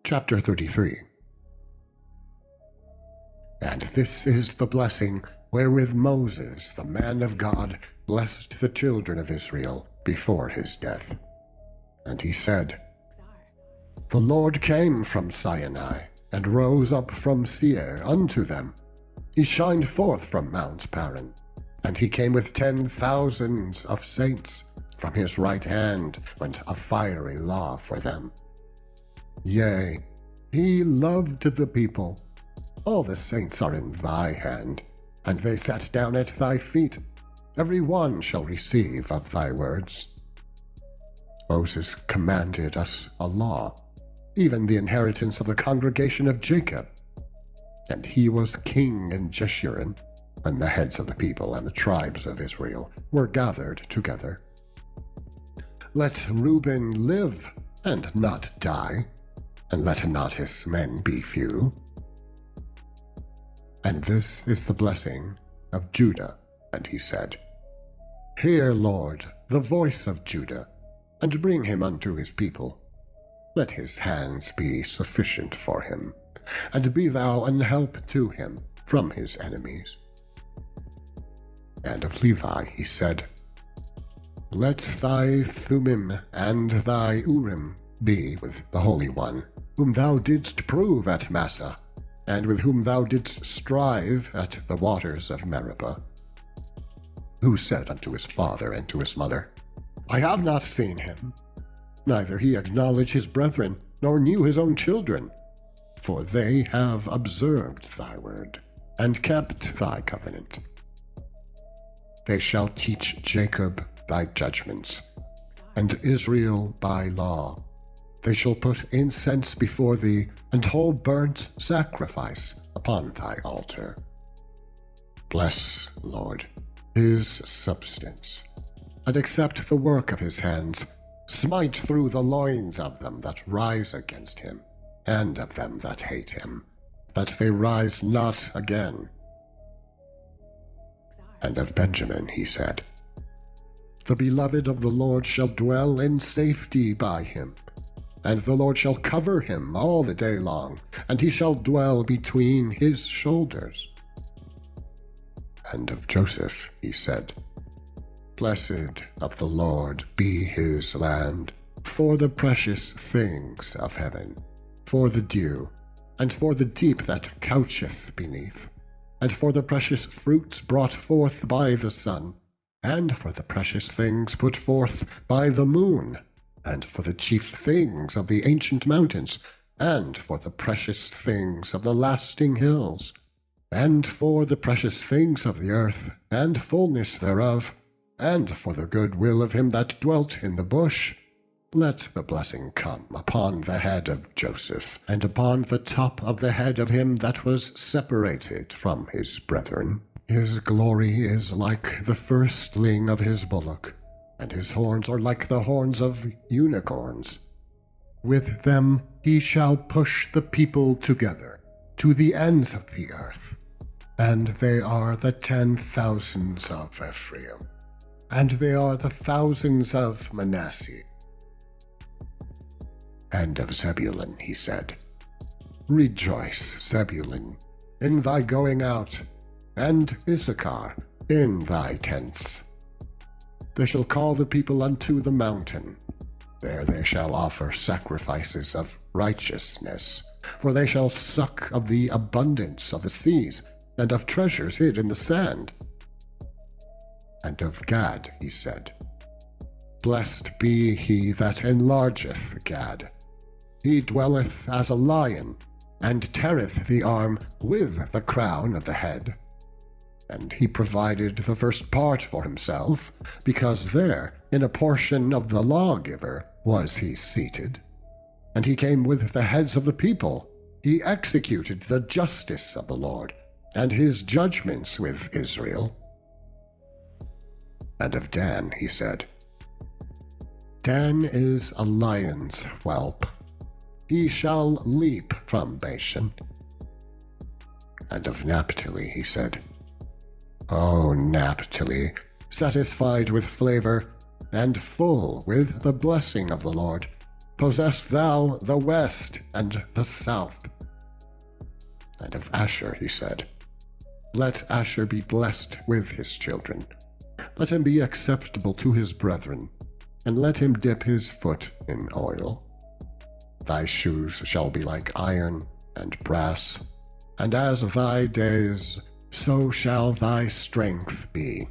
Chapter 33. And this is the blessing wherewith Moses, the man of God, blessed the children of Israel before his death. And he said, The Lord came from Sinai, and rose up from Seir unto them. He shined forth from Mount Paran, and he came with 10,000s of saints. From his right hand went a fiery law for them. Yea, he loved the people. All the saints are in thy hand, and they sat down at thy feet. Every one shall receive of thy words. Moses commanded us a law, even the inheritance of the congregation of Jacob. And he was king in Jeshurun, when the heads of the people and the tribes of Israel were gathered together. Let Reuben live, and not die, and let not his men be few. And this is the blessing of Judah. And he said, Hear, Lord, the voice of Judah, and bring him unto his people. Let his hands be sufficient for him, and be thou an help to him from his enemies. And of Levi he said, Let thy Thummim and thy Urim be with the Holy One, whom thou didst prove at Massah, and with whom thou didst strive at the waters of Meribah. Who said unto his father and to his mother, I have not seen him, neither he acknowledged his brethren, nor knew his own children, for they have observed thy word, and kept thy covenant. They shall teach Jacob thy judgments, and Israel thy law. They shall put incense before thee, and whole burnt sacrifice upon thy altar. Bless, Lord, his substance, and accept the work of his hands. Smite through the loins of them that rise against him, and of them that hate him, that they rise not again. And of Benjamin he said, The beloved of the Lord shall dwell in safety by him, and the Lord shall cover him all the day long, and he shall dwell between his shoulders. And of Joseph he said, Blessed of the Lord be his land, for the precious things of heaven, for the dew, and for the deep that coucheth beneath, and for the precious fruits brought forth by the sun, and for the precious things put forth by the moon, and for the chief things of the ancient mountains, and for the precious things of the lasting hills, and for the precious things of the earth, and fullness thereof, and for the good will of him that dwelt in the bush. Let the blessing come upon the head of Joseph, and upon the top of the head of him that was separated from his brethren. His glory is like the firstling of his bullock, and his horns are like the horns of unicorns. With them he shall push the people together to the ends of the earth, and they are the 10,000s of Ephraim, and they are the thousands of Manasseh. And of Zebulun he said, Rejoice, Zebulun, in thy going out, and Issachar in thy tents. They shall call the people unto the mountain. There they shall offer sacrifices of righteousness, for they shall suck of the abundance of the seas, and of treasures hid in the sand. And of Gad he said, Blessed be he that enlargeth Gad. He dwelleth as a lion, and teareth the arm with the crown of the head. And he provided the first part for himself, because there, in a portion of the lawgiver, was he seated. And he came with the heads of the people. He executed the justice of the Lord, and his judgments with Israel. And of Dan he said, Dan is a lion's whelp. He shall leap from Bashan. And of Naphtali he said, O Naphtali, satisfied with flavor, and full with the blessing of the Lord, Possess thou the west and the south. And of Asher he said, Let Asher be blessed with his children. Let him be acceptable to his brethren, and let him dip his foot in oil. Thy shoes shall be like iron and brass, and as thy days, so shall thy strength be.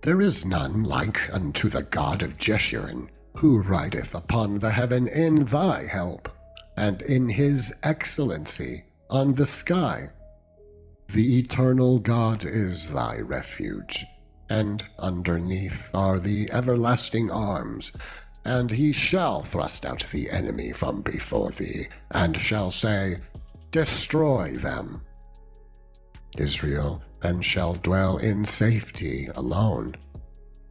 There is none like unto the God of Jeshurun, who rideth upon the heaven in thy help, and in his excellency on the sky. The eternal God is thy refuge, and underneath are the everlasting arms, and he shall thrust out the enemy from before thee, and shall say, Destroy them. Israel then shall dwell in safety alone.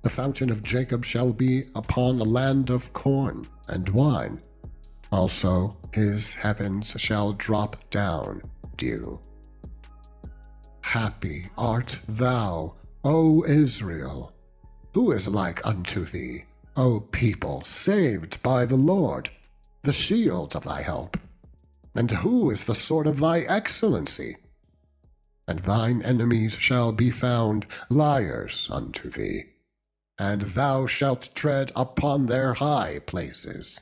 The fountain of Jacob shall be upon a land of corn and wine. Also his heavens shall drop down dew. Happy art thou, O Israel! Who is like unto thee, O people saved by the Lord, the shield of thy help? And who is the sword of thy excellency? And thine enemies shall be found liars unto thee, and thou shalt tread upon their high places.